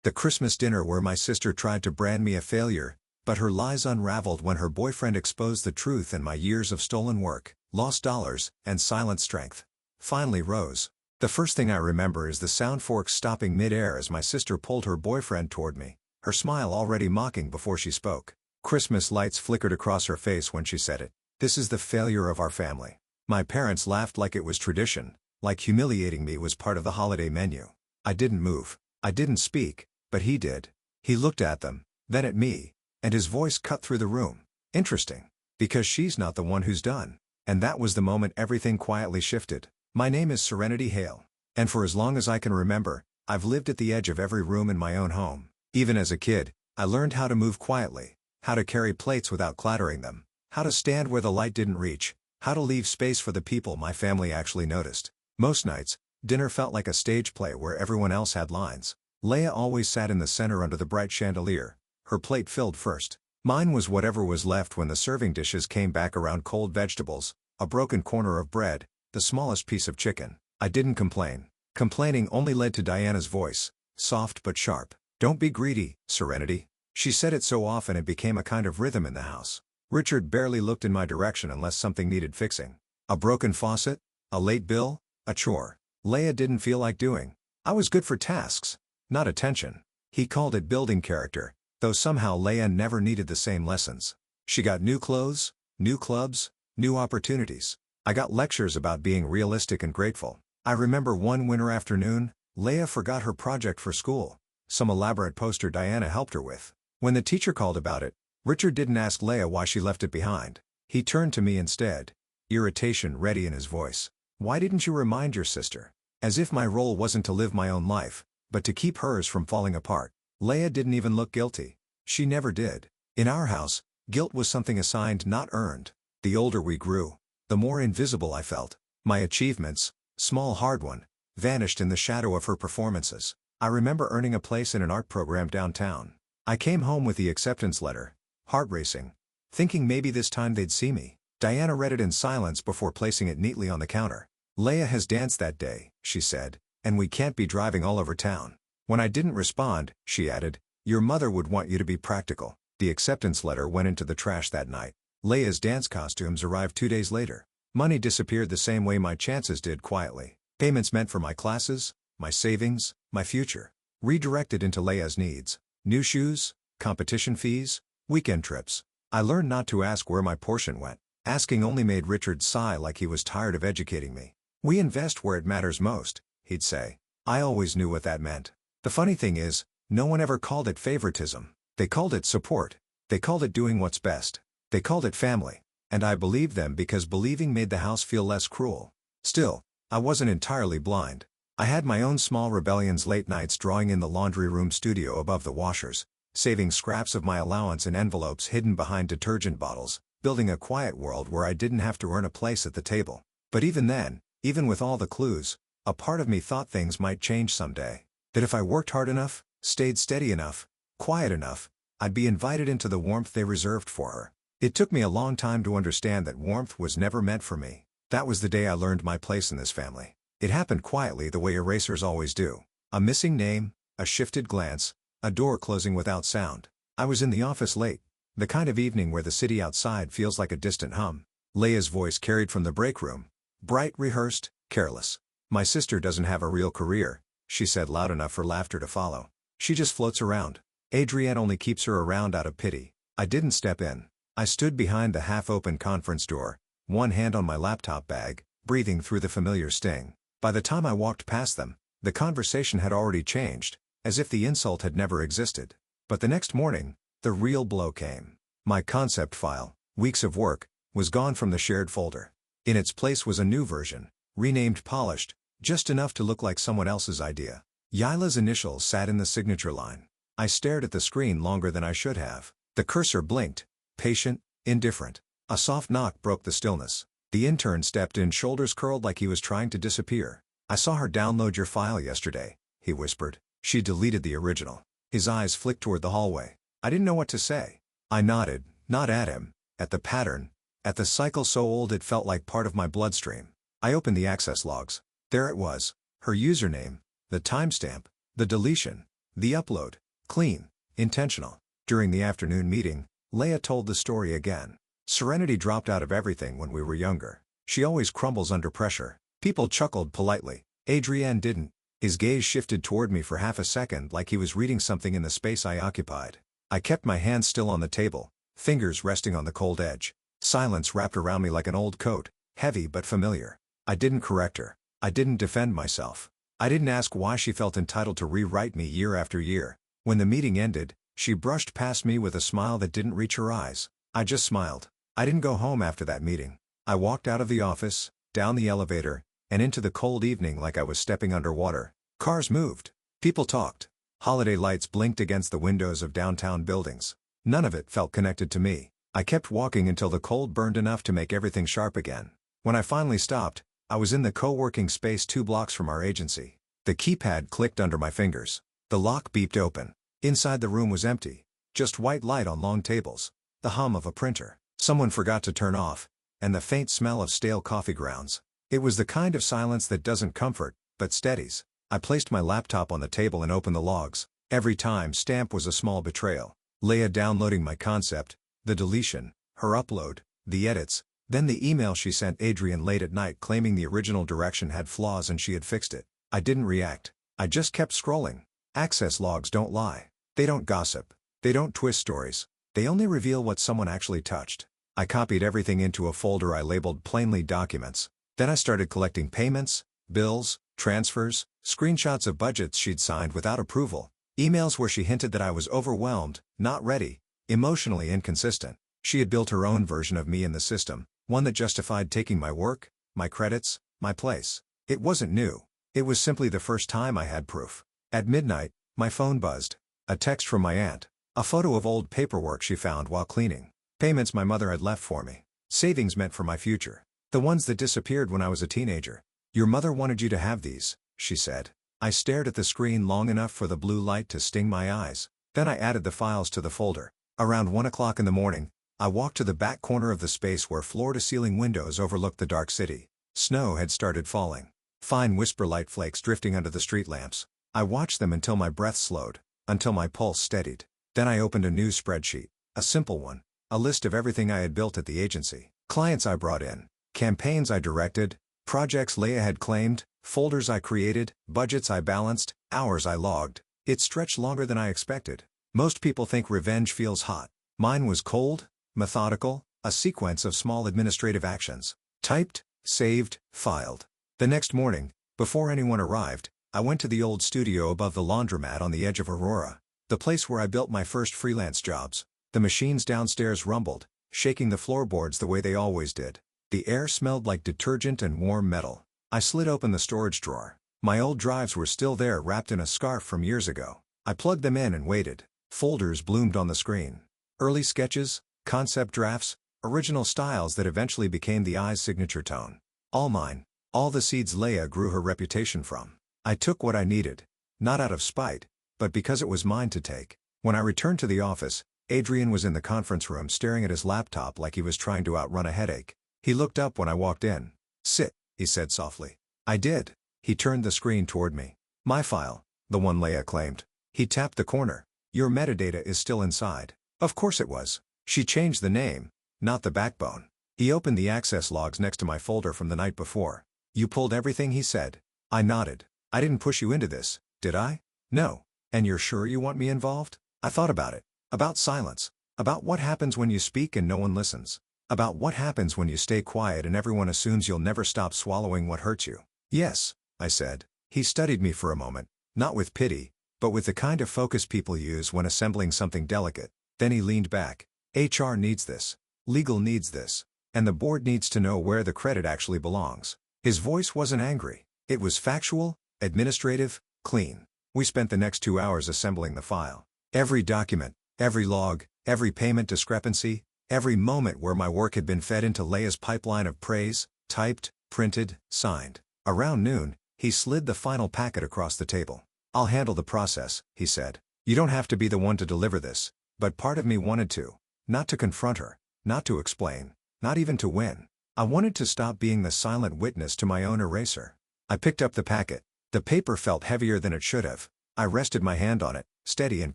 The Christmas dinner where my sister tried to brand me a failure, but her lies unraveled when her boyfriend exposed the truth, and my years of stolen work, lost dollars, and silent strength finally rose. The first thing I remember is the sound fork stopping mid-air as my sister pulled her boyfriend toward me, her smile already mocking before she spoke. Christmas lights flickered across her face when she said it. "This is the failure of our family." My parents laughed like it was tradition, like humiliating me was part of the holiday menu. I didn't move. I didn't speak, but he did. He looked at them, then at me, and his voice cut through the room. "Interesting. Because she's not the one who's done." And that was the moment everything quietly shifted. My name is Serenity Hale. And for as long as I can remember, I've lived at the edge of every room in my own home. Even as a kid, I learned how to move quietly, how to carry plates without clattering them, how to stand where the light didn't reach, how to leave space for the people my family actually noticed. Most nights, dinner felt like a stage play where everyone else had lines. Leia always sat in the center under the bright chandelier, her plate filled first. Mine was whatever was left when the serving dishes came back around: cold vegetables, a broken corner of bread, the smallest piece of chicken. I didn't complain. Complaining only led to Diana's voice, soft but sharp. "Don't be greedy, Serenity." She said it so often it became a kind of rhythm in the house. Richard barely looked in my direction unless something needed fixing. A broken faucet, a late bill, a chore Leia didn't feel like doing. I was good for tasks, not attention. He called it building character, though somehow Leia never needed the same lessons. She got new clothes, new clubs, new opportunities. I got lectures about being realistic and grateful. I remember one winter afternoon, Leia forgot her project for school, some elaborate poster Diana helped her with. When the teacher called about it, Richard didn't ask Leia why she left it behind. He turned to me instead, irritation ready in his voice. "Why didn't you remind your sister?" As if my role wasn't to live my own life, but to keep hers from falling apart. Leia didn't even look guilty. She never did. In our house, guilt was something assigned, not earned. The older we grew, the more invisible I felt. My achievements, small hard one, vanished in the shadow of her performances. I remember earning a place in an art program downtown. I came home with the acceptance letter, heart racing, thinking maybe this time they'd see me. Diana read it in silence before placing it neatly on the counter. "Leia has danced that day," she said, "and we can't be driving all over town." When I didn't respond, she added, "Your mother would want you to be practical." The acceptance letter went into the trash that night. Leia's dance costumes arrived 2 days later. Money disappeared the same way my chances did, quietly. Payments meant for my classes, my savings, my future, redirected into Leia's needs. New shoes, competition fees, weekend trips. I learned not to ask where my portion went. Asking only made Richard sigh like he was tired of educating me. "We invest where it matters most," he'd say. I always knew what that meant. The funny thing is, no one ever called it favoritism. They called it support. They called it doing what's best. They called it family. And I believed them because believing made the house feel less cruel. Still, I wasn't entirely blind. I had my own small rebellions: late nights drawing in the laundry room studio above the washers, saving scraps of my allowance in envelopes hidden behind detergent bottles, building a quiet world where I didn't have to earn a place at the table. But even then, even with all the clues, a part of me thought things might change someday. That if I worked hard enough, stayed steady enough, quiet enough, I'd be invited into the warmth they reserved for her. It took me a long time to understand that warmth was never meant for me. That was the day I learned my place in this family. It happened quietly, the way erasers always do. A missing name, a shifted glance, a door closing without sound. I was in the office late, the kind of evening where the city outside feels like a distant hum. Leia's voice carried from the break room, bright, rehearsed, careless. "My sister doesn't have a real career," she said loud enough for laughter to follow. "She just floats around. Adrienne only keeps her around out of pity." I didn't step in. I stood behind the half-open conference door, one hand on my laptop bag, breathing through the familiar sting. By the time I walked past them, the conversation had already changed, as if the insult had never existed. But the next morning, the real blow came. My concept file, weeks of work, was gone from the shared folder. In its place was a new version, renamed, polished, just enough to look like someone else's idea. Yila's initials sat in the signature line. I stared at the screen longer than I should have. The cursor blinked, patient, indifferent. A soft knock broke the stillness. The intern stepped in, shoulders curled like he was trying to disappear. "I saw her download your file yesterday," he whispered. "She deleted the original." His eyes flicked toward the hallway. I didn't know what to say. I nodded, not at him, at the pattern, at the cycle so old it felt like part of my bloodstream. I opened the access logs. There it was, her username, the timestamp, the deletion. The upload. Clean. Intentional. During the afternoon meeting, Leia told the story again. Serenity dropped out of everything when we were younger. She always crumbles under pressure. People chuckled politely. Adrian didn't. His gaze shifted toward me for half a second like he was reading something in the space I occupied. I kept my hands still on the table, fingers resting on the cold edge. Silence wrapped around me like an old coat, heavy but familiar. I didn't correct her. I didn't defend myself. I didn't ask why she felt entitled to rewrite me year after year. When the meeting ended, she brushed past me with a smile that didn't reach her eyes. I just smiled. I didn't go home after that meeting. I walked out of the office, down the elevator, and into the cold evening like I was stepping underwater. Cars moved. People talked. Holiday lights blinked against the windows of downtown buildings. None of it felt connected to me. I kept walking until the cold burned enough to make everything sharp again. When I finally stopped, I was in the co-working space 2 blocks from our agency. The keypad clicked under my fingers. The lock beeped open. Inside the room was empty. Just white light on long tables. The hum of a printer someone forgot to turn off, and the faint smell of stale coffee grounds. It was the kind of silence that doesn't comfort, but steadies. I placed my laptop on the table and opened the logs. Every time stamp was a small betrayal. Leia downloading my concept, the deletion, her upload, the edits, then the email she sent Adrian late at night claiming the original direction had flaws and she had fixed it. I didn't react. I just kept scrolling. Access logs don't lie. They don't gossip. They don't twist stories. They only reveal what someone actually touched. I copied everything into a folder I labeled plainly documents. Then I started collecting payments, bills, transfers, screenshots of budgets she'd signed without approval, emails where she hinted that I was overwhelmed, not ready, emotionally inconsistent. She had built her own version of me in the system, one that justified taking my work, my credits, my place. It wasn't new. It was simply the first time I had proof. At midnight, my phone buzzed. A text from my aunt. A photo of old paperwork she found while cleaning. Payments my mother had left for me. Savings meant for my future. The ones that disappeared when I was a teenager. Your mother wanted you to have these, she said. I stared at the screen long enough for the blue light to sting my eyes. Then I added the files to the folder. Around 1 o'clock in the morning, I walked to the back corner of the space where floor-to-ceiling windows overlooked the dark city. Snow had started falling. Fine whisper light flakes drifting under the street lamps. I watched them until my breath slowed, until my pulse steadied. Then I opened a new spreadsheet. A simple one. A list of everything I had built at the agency. Clients I brought in. Campaigns I directed. Projects Leia had claimed. Folders I created. Budgets I balanced. Hours I logged. It stretched longer than I expected. Most people think revenge feels hot. Mine was cold, methodical, a sequence of small administrative actions. Typed, saved, filed. The next morning, before anyone arrived, I went to the old studio above the laundromat on the edge of Aurora. The place where I built my first freelance jobs. The machines downstairs rumbled, shaking the floorboards the way they always did. The air smelled like detergent and warm metal. I slid open the storage drawer. My old drives were still there wrapped in a scarf from years ago. I plugged them in and waited. Folders bloomed on the screen. Early sketches, concept drafts, original styles that eventually became the Eye's signature tone. All mine. All the seeds Leia grew her reputation from. I took what I needed. Not out of spite, but because it was mine to take. When I returned to the office, Adrian was in the conference room staring at his laptop like he was trying to outrun a headache. He looked up when I walked in. Sit, he said softly. I did. He turned the screen toward me. My file, the one Leia claimed. He tapped the corner. Your metadata is still inside. Of course it was. She changed the name, not the backbone. He opened the access logs next to my folder from the night before. You pulled everything, he said. I nodded. I didn't push you into this, did I? No. And you're sure you want me involved? I thought about it. About silence. About what happens when you speak and no one listens. About what happens when you stay quiet and everyone assumes you'll never stop swallowing what hurts you. Yes, I said. He studied me for a moment, not with pity, but with the kind of focus people use when assembling something delicate. Then he leaned back. HR needs this. Legal needs this. And the board needs to know where the credit actually belongs. His voice wasn't angry. It was factual, administrative, clean. We spent the next 2 hours assembling the file. Every document, every log, every payment discrepancy, every moment where my work had been fed into Leia's pipeline of praise, typed, printed, signed. Around noon, he slid the final packet across the table. I'll handle the process, he said. You don't have to be the one to deliver this, but part of me wanted to. Not to confront her, not to explain, not even to win. I wanted to stop being the silent witness to my own eraser. I picked up the packet. The paper felt heavier than it should have. I rested my hand on it, steady and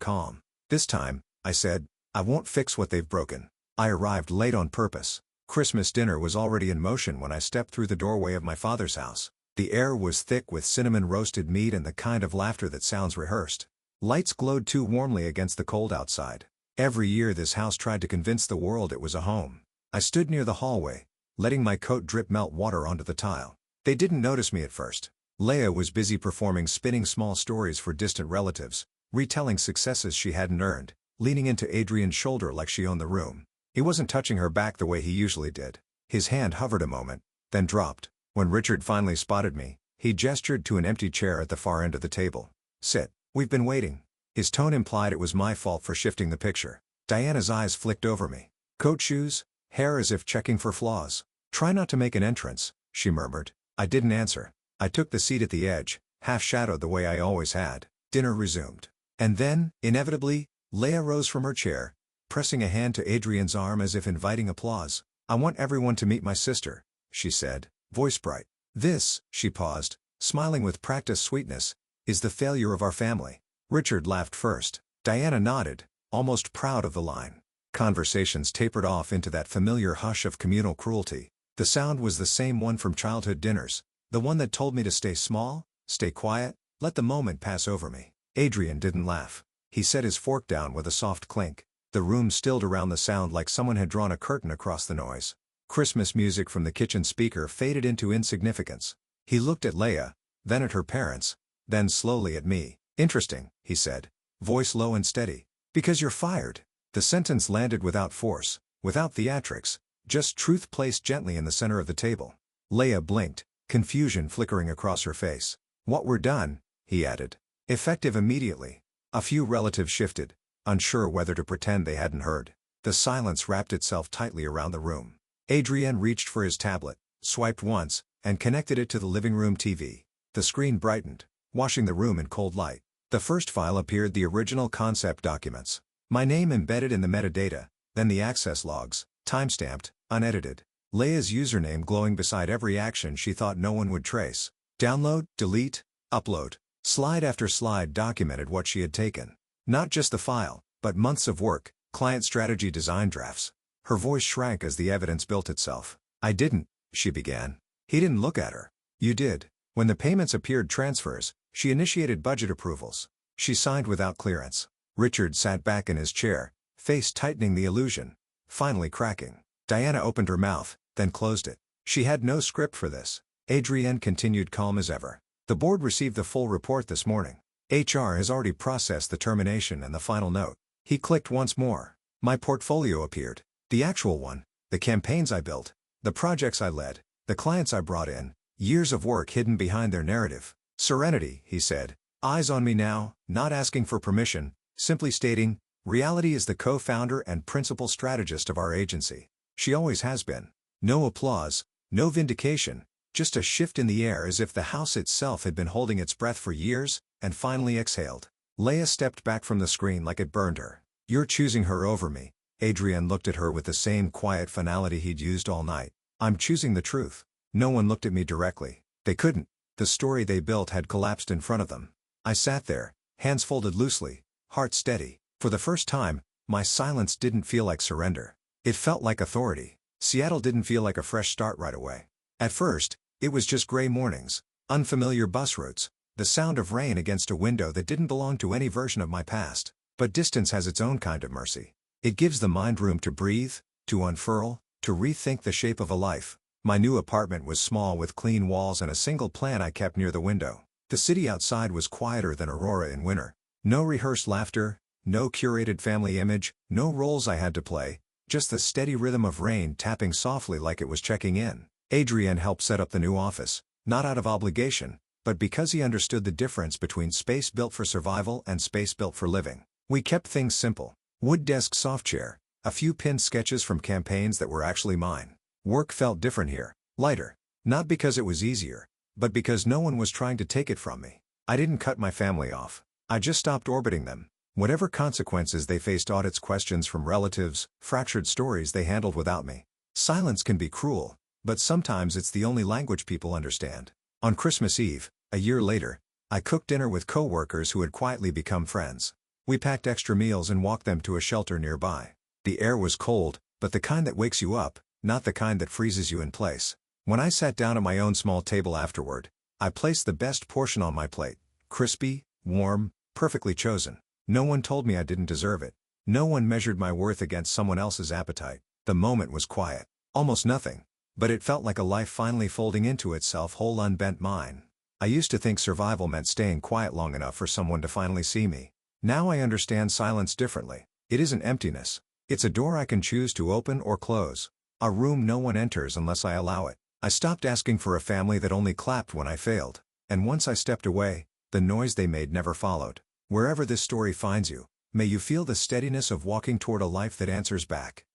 calm. "This time," I said, "I won't fix what they've broken." I arrived late on purpose. Christmas dinner was already in motion when I stepped through the doorway of my father's house. The air was thick with cinnamon roasted meat and the kind of laughter that sounds rehearsed. Lights glowed too warmly against the cold outside. Every year this house tried to convince the world it was a home. I stood near the hallway, letting my coat drip melt water onto the tile. They didn't notice me at first. Leia was busy spinning small stories for distant relatives, retelling successes she hadn't earned, leaning into Adrian's shoulder like she owned the room. He wasn't touching her back the way he usually did. His hand hovered a moment, then dropped. When Richard finally spotted me, he gestured to an empty chair at the far end of the table. "Sit. We've been waiting." His tone implied it was my fault for shifting the picture. Diana's eyes flicked over me. "Coat shoes, hair as if checking for flaws. Try not to make an entrance," she murmured. I didn't answer. I took the seat at the edge, half-shadowed the way I always had. Dinner resumed. And then, inevitably, Leia rose from her chair, pressing a hand to Adrian's arm as if inviting applause. "I want everyone to meet my sister," she said, voice bright. "This," she paused, smiling with practiced sweetness, "is the failure of our family." Richard laughed first. Diana nodded, almost proud of the line. Conversations tapered off into that familiar hush of communal cruelty. The sound was the same one from childhood dinners, the one that told me to stay small, stay quiet, let the moment pass over me. Adrian didn't laugh. He set his fork down with a soft clink. The room stilled around the sound like someone had drawn a curtain across the noise. Christmas music from the kitchen speaker faded into insignificance. He looked at Leia, then at her parents, then slowly at me. "Interesting," he said, voice low and steady. "Because you're fired." The sentence landed without force, without theatrics, just truth placed gently in the center of the table. Leia blinked, confusion flickering across her face. "What we're done," he added. "Effective immediately." A few relatives shifted, unsure whether to pretend they hadn't heard. The silence wrapped itself tightly around the room. Adrian reached for his tablet, swiped once, and connected it to the living room TV. The screen brightened, washing the room in cold light. The first file appeared, the original concept documents. My name embedded in the metadata, then the access logs, timestamped, unedited. Leia's username glowing beside every action she thought no one would trace. Download, delete, upload. Slide after slide documented what she had taken. Not just the file, but months of work, client strategy design drafts. Her voice shrank as the evidence built itself. "I didn't," she began. He didn't look at her. "You did. When the payments appeared, transfers, she initiated budget approvals. She signed without clearance." Richard sat back in his chair, face tightening the illusion, finally cracking. Diana opened her mouth, then closed it. She had no script for this. Adrienne continued calm as ever. "The board received the full report this morning. HR has already processed the termination and the final note." He clicked once more. My portfolio appeared. The actual one, the campaigns I built, the projects I led, the clients I brought in, years of work hidden behind their narrative. "Serenity," he said. "Eyes on me now, not asking for permission, simply stating, reality is the co-founder and principal strategist of our agency. She always has been." No applause, no vindication, just a shift in the air as if the house itself had been holding its breath for years, and finally exhaled. Leia stepped back from the screen like it burned her. "You're choosing her over me." Adrian looked at her with the same quiet finality he'd used all night. "I'm choosing the truth." No one looked at me directly. They couldn't. The story they built had collapsed in front of them. I sat there, hands folded loosely, heart steady. For the first time, my silence didn't feel like surrender. It felt like authority. Seattle didn't feel like a fresh start right away. At first, it was just gray mornings, unfamiliar bus routes, the sound of rain against a window that didn't belong to any version of my past. But distance has its own kind of mercy. It gives the mind room to breathe, to unfurl, to rethink the shape of a life. My new apartment was small with clean walls and a single plant I kept near the window. The city outside was quieter than Aurora in winter. No rehearsed laughter, no curated family image, no roles I had to play, just the steady rhythm of rain tapping softly like it was checking in. Adrian helped set up the new office, not out of obligation, but because he understood the difference between space built for survival and space built for living. We kept things simple. Wood desk, soft chair, a few pinned sketches from campaigns that were actually mine. Work felt different here, lighter. Not because it was easier, but because no one was trying to take it from me. I didn't cut my family off. I just stopped orbiting them. Whatever consequences they faced, audits, questions from relatives, fractured stories they handled without me. Silence can be cruel, but sometimes it's the only language people understand. On Christmas Eve, a year later, I cooked dinner with coworkers who had quietly become friends. We packed extra meals and walked them to a shelter nearby. The air was cold, but the kind that wakes you up, not the kind that freezes you in place. When I sat down at my own small table afterward, I placed the best portion on my plate. Crispy, warm, perfectly chosen. No one told me I didn't deserve it. No one measured my worth against someone else's appetite. The moment was quiet. Almost nothing. But it felt like a life finally folding into itself, whole unbent mine. I used to think survival meant staying quiet long enough for someone to finally see me. Now I understand silence differently. It isn't emptiness. It's a door I can choose to open or close. A room no one enters unless I allow it. I stopped asking for a family that only clapped when I failed. And once I stepped away, the noise they made never followed. Wherever this story finds you, may you feel the steadiness of walking toward a life that answers back.